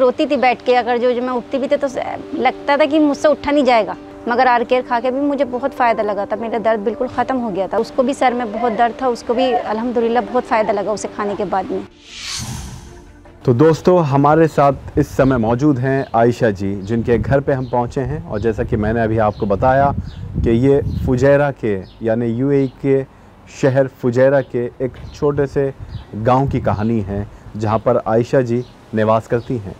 रोती थी बैठ के, अगर जो मैं उठती भी थी तो लगता था कि मुझसे उठा नहीं जाएगा। मगर आर केयर खा के भी मुझे बहुत फ़ायदा लगा था, मेरा दर्द बिल्कुल ख़त्म हो गया था। उसको भी सर में बहुत दर्द था, उसको भी अल्हम्दुलिल्लाह बहुत फ़ायदा लगा उसे खाने के बाद में। तो दोस्तों, हमारे साथ इस समय मौजूद हैं आयशा जी, जिनके घर पे हम पहुंचे हैं। और जैसा कि मैंने अभी आपको बताया कि ये फुजैरा के यानी यूएई के शहर फुजैरा के एक छोटे से गांव की कहानी है, जहां पर आयशा जी निवास करती हैं।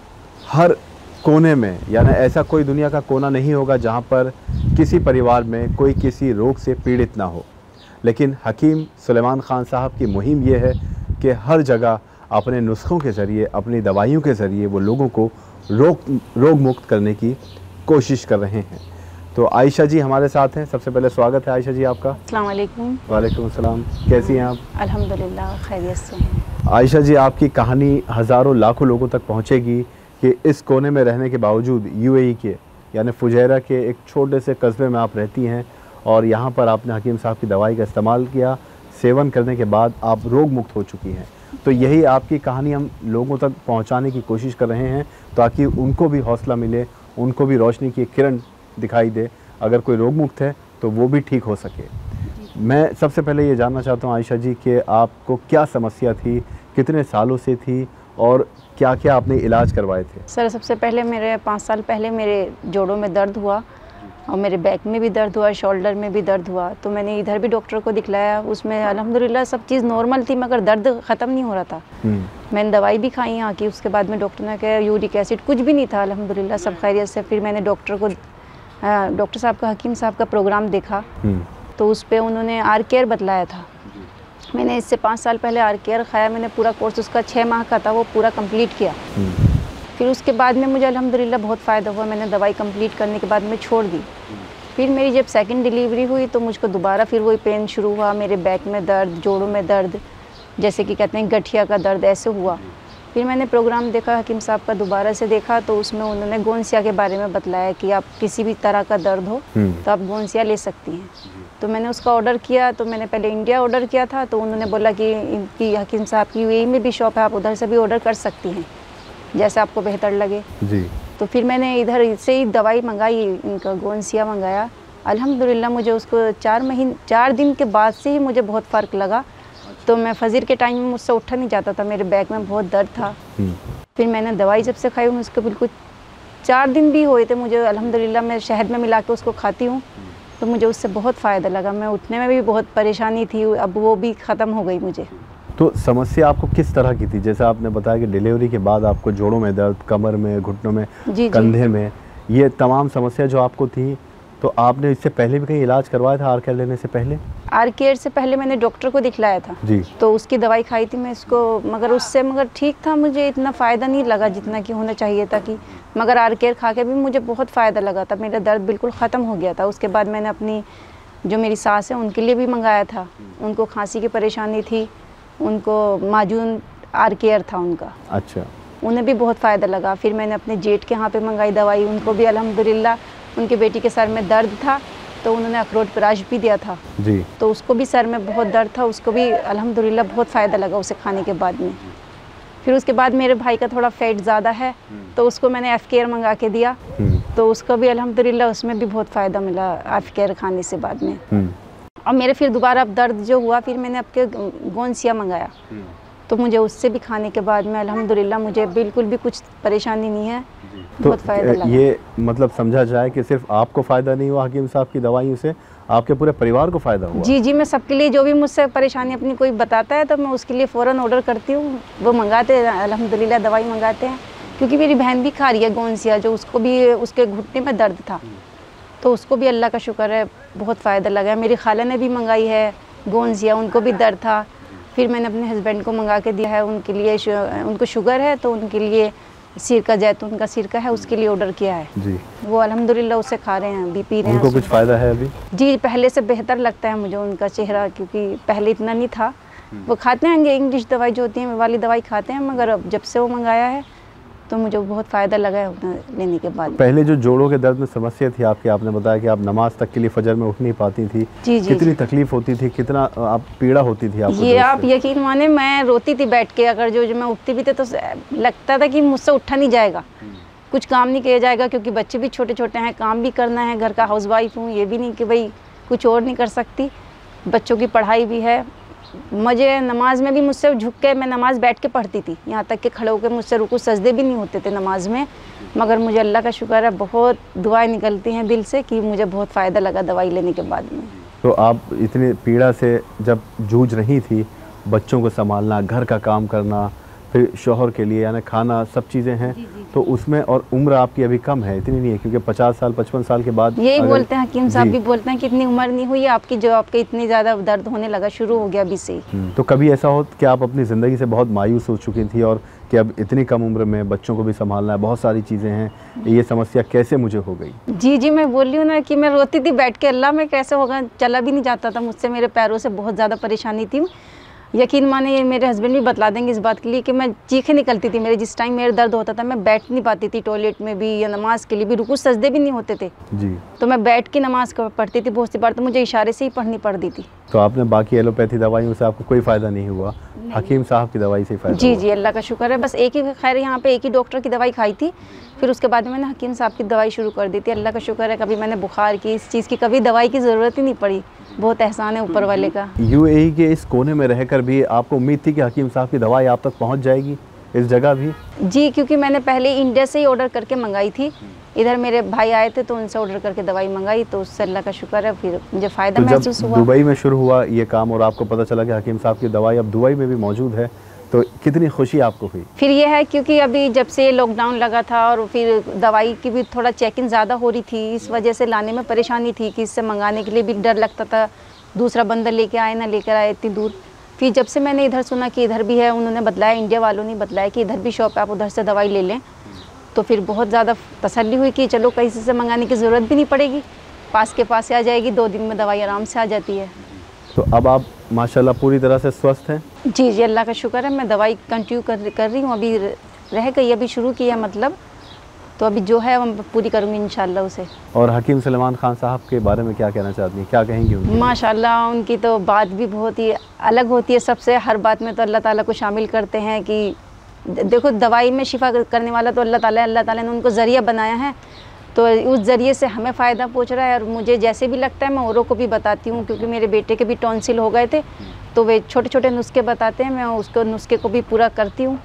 हर कोने में, यानी ऐसा कोई दुनिया का कोना नहीं होगा जहां पर किसी परिवार में कोई किसी रोग से पीड़ित ना हो। लेकिन हकीम सुलेमान ख़ान साहब की मुहिम ये है कि हर जगह अपने नुस्खों के ज़रिए, अपनी दवाइयों के ज़रिए वो लोगों को रोग मुक्त करने की कोशिश कर रहे हैं। तो आयशा जी हमारे साथ हैं। सबसे पहले स्वागत है आयशा जी आपका। अस्सलाम वालेकुम। वालेकुम अस्सलाम। कैसी हैं आप? अल्हम्दुलिल्लाह खैरियत से हैं। आयशा जी, आपकी कहानी हज़ारों लाखों लोगों तक पहुंचेगी कि इस कोने में रहने के बावजूद यूएई के यानी फुजैरा के एक छोटे से कस्बे में आप रहती हैं और यहाँ पर आपने हकीम साहब की दवाई का इस्तेमाल किया, सेवन करने के बाद आप रोग मुक्त हो चुकी हैं। तो यही आपकी कहानी हम लोगों तक पहुँचाने की कोशिश कर रहे हैं ताकि उनको भी हौसला मिले, उनको भी रोशनी की किरण दिखाई दे। अगर कोई रोग मुक्त है तो वो भी ठीक हो सके। मैं सबसे पहले ये जानना चाहता हूँ आयशा जी कि आपको क्या समस्या थी, कितने सालों से थी और क्या क्या आपने इलाज करवाए थे? सर सबसे पहले मेरे 5 साल पहले मेरे जोड़ों में दर्द हुआ और मेरे बैक में भी दर्द हुआ, शोल्डर में भी दर्द हुआ। तो मैंने इधर भी डॉक्टर को दिखलाया, उसमें अल्हम्दुलिल्लाह सब चीज़ नॉर्मल थी, मगर दर्द ख़त्म नहीं हो रहा था। मैंने दवाई भी खाई यहाँ की, उसके बाद में डॉक्टर ने कहा यूरिक एसिड कुछ भी नहीं था, अल्हम्दुलिल्लाह सब खैरियत से। फिर मैंने डॉक्टर साहब का, हकीम साहब का प्रोग्राम देखा तो उस पर उन्होंने आर केयर बतलाया था। मैंने इससे 5 साल पहले आर केयर खाया, मैंने पूरा कोर्स उसका 6 माह का था, वो पूरा कंप्लीट किया। फिर उसके बाद में मुझे अल्हम्दुलिल्लाह बहुत फ़ायदा हुआ। मैंने दवाई कंप्लीट करने के बाद में छोड़ दी। फिर मेरी जब सेकंड डिलीवरी हुई तो मुझको दोबारा फिर वही पेन शुरू हुआ, मेरे बैक में दर्द, जोड़ों में दर्द, जैसे कि कहते हैं गठिया का दर्द, ऐसे हुआ। फिर मैंने प्रोग्राम देखा हकीम साहब का, दोबारा से देखा तो उसमें उन्होंने गोंसिया के बारे में बतलाया कि आप किसी भी तरह का दर्द हो तो आप गोंसिया ले सकती हैं। तो मैंने उसका ऑर्डर किया। तो मैंने पहले इंडिया ऑर्डर किया था, तो उन्होंने बोला कि इनकी हकीम साहब की यूएई में भी शॉप है, आप उधर से भी ऑर्डर कर सकती हैं, जैसे आपको बेहतर लगे जी। तो फिर मैंने इधर से ही दवाई मंगाई, इनका गोंसिया मंगाया। अल्हम्दुलिल्लाह मुझे उसको 4 दिन के बाद से ही मुझे बहुत फ़र्क लगा। तो मैं फजर के टाइम में मुझसे उठा नहीं जाता था, मेरे बैक में बहुत दर्द था। फिर मैंने दवाई जब से खाई हूँ, उसके बिल्कुल 4 दिन भी हुए थे मुझे, अल्हम्दुलिल्लाह मैं शहद में मिला के उसको खाती हूँ तो मुझे उससे बहुत फ़ायदा लगा। मैं उठने में भी बहुत परेशानी थी, अब वो भी ख़त्म हो गई मुझे। तो समस्या आपको किस तरह की थी? जैसे आपने बताया कि डिलीवरी के बाद आपको जोड़ों में दर्द, कमर में, घुटनों में, कंधे में, ये तमाम समस्या जो आपको थी, तो आपने इससे पहले भी कहीं इलाज करवाया था आर केयर लेने से पहले? आर केयर से पहले मैंने डॉक्टर को दिखलाया था जी। तो उसकी दवाई खाई थी मैं इसको, मगर ठीक था, मुझे इतना फ़ायदा नहीं लगा जितना कि होना चाहिए था कि। मगर आर केयर खा के भी मुझे बहुत फ़ायदा लगा था, मेरा दर्द बिल्कुल ख़त्म हो गया था। उसके बाद मैंने अपनी जो मेरी सास है उनके लिए भी मंगाया था, उनको खांसी की परेशानी थी, उनको माजून आर केयर था उनका। अच्छा। उन्हें भी बहुत फ़ायदा लगा। फिर मैंने अपने जेठ के यहाँ पे मंगाई दवाई, उनको भी अल्हम्दुलिल्लाह, उनकी बेटी के सर में दर्द था तो उन्होंने अखरोट प्राश भी दिया था जी। तो उसको भी सर में बहुत दर्द था, उसको भी अल्हम्दुलिल्लाह बहुत फ़ायदा लगा उसे खाने के बाद में। फिर उसके बाद मेरे भाई का थोड़ा फैट ज़्यादा है तो उसको मैंने एफ केयर मंगा के दिया, तो उसको भी अल्हम्दुलिल्लाह उसमें भी बहुत फ़ायदा मिला एफ केयर खाने से बाद में। और मेरे फिर दोबारा अब दर्द जो हुआ, फिर मैंने आपके गोंसिया मंगाया तो मुझे उससे भी खाने के बाद में अल्हम्दुलिल्लाह मुझे बिल्कुल भी कुछ परेशानी नहीं है, बहुत फ़ायदा लगा। ये मतलब समझा जाए कि सिर्फ आपको फ़ायदा नहीं हुआ हकीम साहब की दवाइयों से, आपके पूरे परिवार को फ़ायदा हुआ? जी जी, मैं सबके लिए, जो भी मुझसे परेशानी अपनी कोई बताता है तो मैं उसके लिए फ़ौरन ऑर्डर करती हूँ, वो मंगाते हैं अल्हम्दुलिल्लाह, दवाई मंगाते हैं। क्योंकि मेरी बहन भी खा रही है गोंसिया, जो उसको भी उसके घुटने में दर्द था तो उसको भी अल्लाह का शुक्र है बहुत फ़ायदा लगा। मेरी खाला ने भी मंगाई है गोंसिया, उनको भी दर्द था। फिर मैंने अपने हस्बैंड को मंगा के दिया है, उनके लिए उनको शुगर है तो उनके लिए सिरका, जैतून का सिरका है, उसके लिए ऑर्डर किया है जी। वो अल्हम्दुलिल्लाह उसे खा रहे हैं, अभी पी रहे हैं। उनको कुछ फ़ायदा है अभी? जी, पहले से बेहतर लगता है मुझे उनका चेहरा, क्योंकि पहले इतना नहीं था। वो खाते हैं इंग्लिश दवाई जो होती है वाली दवाई खाते हैं, मगर अब जब से वो मंगाया है तो मुझे बहुत फ़ायदा लगा है उतना लेने के बाद। पहले जो जोड़ों के दर्द में समस्या थी आपकी, आपने बताया कि आप नमाज तक के लिए फजर में उठ नहीं पाती थी, जी जी कितनी तकलीफ होती थी, कितना आप पीड़ा होती थी आपको? ये आप यकीन माने, मैं रोती थी बैठ के, अगर जो मैं उठती भी थी तो लगता था कि मुझसे उठा नहीं जाएगा, कुछ काम नहीं किया जाएगा, क्योंकि बच्चे भी छोटे छोटे हैं, काम भी करना है, घर का हाउसवाइफ हूँ, ये भी नहीं कि भाई कुछ और नहीं कर सकती, बच्चों की पढ़ाई भी है। मुझे नमाज में भी मुझसे झुक के मैं नमाज बैठ के पढ़ती थी, यहाँ तक कि खड़े होकर मुझसे रुकू सजदे भी नहीं होते थे नमाज में, मगर मुझे अल्लाह का शुक्र है बहुत दुआएं निकलती हैं दिल से कि मुझे बहुत फ़ायदा लगा दवाई लेने के बाद में। तो आप इतनी पीड़ा से जब जूझ रही थी, बच्चों को संभालना, घर का काम करना, फिर शौहर के लिए यानी खाना, सब चीज़ें हैं, तो उसमें और उम्र आपकी अभी कम है, इतनी नहीं है, क्योंकि 50 साल 55 साल के बाद यही बोलते हैं हकीम साहब भी बोलते हैं कि इतनी उम्र नहीं हुई आपकी जो आपके इतनी ज़्यादा दर्द होने लगा, शुरू हो गया अभी से। तो कभी ऐसा हो कि आप अपनी ज़िंदगी से बहुत मायूस हो चुकी थी और कि अब इतनी कम उम्र में बच्चों को भी संभालना है, बहुत सारी चीज़ें हैं, ये समस्या कैसे मुझे हो गई? जी जी, मैं बोल रही हूँ ना कि मैं रोती थी बैठ के, अल्लाह में कैसे होगा, चला भी नहीं जाता था मुझसे, मेरे पैरों से बहुत ज़्यादा परेशानी थी। यकीन माने, ये मेरे हस्बैंड भी बतला देंगे इस बात के लिए कि मैं चीखें निकलती थी मेरे, जिस टाइम मेरे दर्द होता था मैं बैठ नहीं पाती थी, टॉयलेट में भी या नमाज के लिए भी रुकू सजदे भी नहीं होते थे जी, तो मैं बैठ के नमाज पढ़ती थी बहुत सी बार, तो मुझे इशारे से ही पढ़नी पड़ती थी। तो आपने बाकी एलोपैथी दवाइयों से आपको कोई फ़ायदा नहीं हुआ, हकीम साहब की दवाई से फ़ायदा? जी जी, अल्लाह का शुक्र है, बस एक ही, खैर यहाँ पे एक ही डॉक्टर की दवाई खाई थी, फिर उसके बाद मैंने हकीम साहब की दवाई शुरू कर दी थी। अल्लाह का शुक्र है, कभी मैंने बुखार की, इस चीज़ की कभी दवाई की ज़रूरत ही नहीं पड़ी, बहुत एहसान है ऊपर वाले का। यूएई के इस कोने में रहकर भी आपको उम्मीद थी कि हकीम साहब की दवाई आप तक पहुंच जाएगी इस जगह भी? जी, क्योंकि मैंने पहले इंडिया से ही ऑर्डर करके मंगाई थी, इधर मेरे भाई आए थे तो उनसे ऑर्डर करके दवाई मंगाई, तो उससे अल्लाह का शुक्र है फिर मुझे फ़ायदा महसूस हुआ। दुबई में शुरू हुआ ये काम और आपको पता चला कि हकीम साहब की दवाई अब दुबई में भी मौजूद है, तो कितनी खुशी आपको हुई? फिर ये है क्योंकि अभी जब से लॉकडाउन लगा था और फिर दवाई की भी थोड़ा चेकिंग ज़्यादा हो रही थी, इस वजह से लाने में परेशानी थी कि इससे मंगाने के लिए भी डर लगता था, दूसरा बंदा लेके आए ना लेकर आए इतनी दूर। फिर जब से मैंने इधर सुना कि इधर भी है, उन्होंने बतलाया, इंडिया वालों ने बतलाया कि इधर भी शॉप है, आप उधर से दवाई ले लें, तो फिर बहुत ज़्यादा तसल्ली हुई कि चलो कहीं से मंगाने की ज़रूरत भी नहीं पड़ेगी, पास के पास से आ जाएगी, 2 दिन में दवाई आराम से आ जाती है। तो अब आप माशाल्लाह पूरी तरह से स्वस्थ हैं? जी जी, अल्लाह का शुक्र है, मैं दवाई कंटिन्यू कर रही हूँ, अभी रह गई, अभी शुरू किया मतलब, तो अभी जो है हम पूरी करूँगी इंशाल्लाह उसे। और हकीम सलेमान खान साहब के बारे में क्या कहना चाहती हैं, क्या कहेंगी उनकी? माशाल्लाह, उनकी तो बात भी बहुत ही अलग होती है सबसे, हर बात में तो अल्लाह ताला को शामिल करते हैं कि देखो दवाई में शिफा करने वाला तो अल्लाह ताला ने उनको ज़रिया बनाया है, तो उस ज़रिए से हमें फ़ायदा पहुंच रहा है। और मुझे जैसे भी लगता है मैं औरों को भी बताती हूँ, क्योंकि मेरे बेटे के भी टॉन्सिल हो गए थे, तो वे छोटे छोटे नुस्खे बताते हैं, मैं उसको नुस्खे को भी पूरा करती हूँ,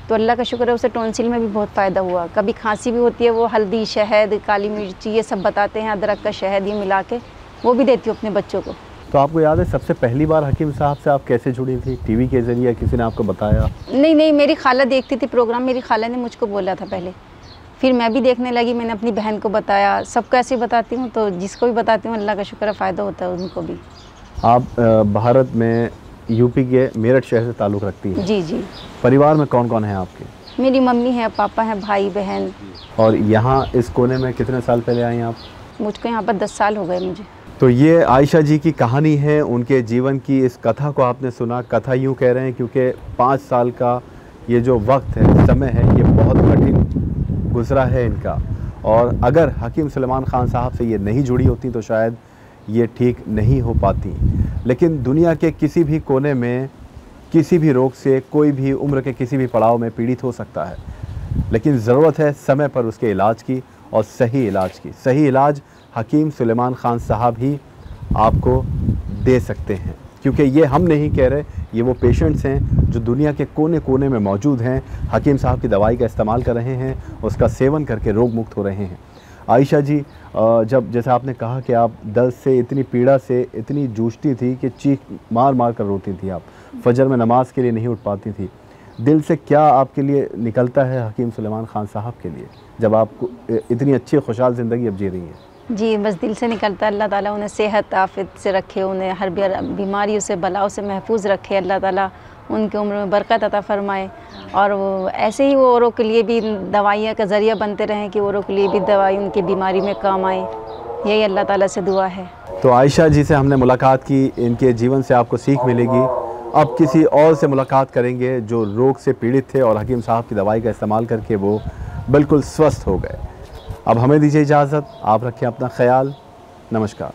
तो अल्लाह का शुक्र है उसे टॉन्सिल में भी बहुत फ़ायदा हुआ। कभी खांसी भी होती है, वो हल्दी, शहद, काली मिर्ची ये सब बताते हैं, अदरक का शहद ये मिला के वो भी देती हूँ अपने बच्चों को। तो आपको याद है सबसे पहली बार हकीम साहब से आप कैसे जुड़ी थी? टीवी के ज़रिए, किसी ने आपको बताया? नहीं, मेरी खाला देखती थी प्रोग्राम, मेरी खाला ने मुझको बोला था पहले, फिर मैं भी देखने लगी, मैंने अपनी बहन को बताया, सबको ऐसे ही बताती हूँ, तो जिसको भी बताती हूँ अल्लाह का शुक्र है फ़ायदा होता है उनको भी। आप भारत में यूपी के मेरठ शहर से ताल्लुक़ रखती हैं? जी जी। परिवार में कौन कौन है आपके? मेरी मम्मी है, पापा हैं, भाई बहन। और यहाँ इस कोने में कितने साल पहले आई आप? मुझको यहाँ पर 10 साल हो गए मुझे। तो ये आयशा जी की कहानी है, उनके जीवन की इस कथा को आपने सुना। कथा यूँ कह रहे हैं क्योंकि 5 साल का ये जो वक्त है, समय है, ये बहुत कठिन गुजरा है इनका, और अगर हकीम सलेमान खान साहब से ये नहीं जुड़ी होती तो शायद ये ठीक नहीं हो पाती। लेकिन दुनिया के किसी भी कोने में किसी भी रोग से कोई भी उम्र के किसी भी पड़ाव में पीड़ित हो सकता है, लेकिन ज़रूरत है समय पर उसके इलाज की और सही इलाज की। सही इलाज हकीम सलेमान खान साहब ही आपको दे सकते हैं, क्योंकि ये हम नहीं कह रहे, ये वो पेशेंट्स हैं जो दुनिया के कोने कोने में मौजूद हैं, हकीम साहब की दवाई का इस्तेमाल कर रहे हैं, उसका सेवन करके रोग मुक्त हो रहे हैं। आयशा जी, जब जैसे आपने कहा कि आप दर्द से, इतनी पीड़ा से इतनी जूझती थी कि चीख मार मार कर रोती थी, आप फजर में नमाज के लिए नहीं उठ पाती थी, दिल से क्या आपके लिए निकलता है हकीम सलेमान खान साहब के लिए, जब आपको इतनी अच्छी खुशहाल ज़िंदगी अब जी रही है? जी, बस दिल से निकलता है, अल्लाह ताला उन्हें सेहत आफियत से रखे, उन्हें हर बीमारियों से, बलाओं से महफूज रखे, अल्लाह ताला उनके उम्र में बरकत अता फरमाए, और वो ऐसे ही वो औरों के लिए भी दवाइयाँ का ज़रिया बनते रहें कि औरों के लिए भी दवाई उनकी बीमारी में काम आए, यही अल्लाह ताला से दुआ है। तो आयशा जी से हमने मुलाकात की, इनके जीवन से आपको सीख मिलेगी, अब किसी और से मुलाकात करेंगे जो रोग से पीड़ित थे और हकीम साहब की दवाई का इस्तेमाल करके वो बिल्कुल स्वस्थ हो गए। अब हमें दीजिए इजाज़त, आप रखें अपना ख्याल। नमस्कार।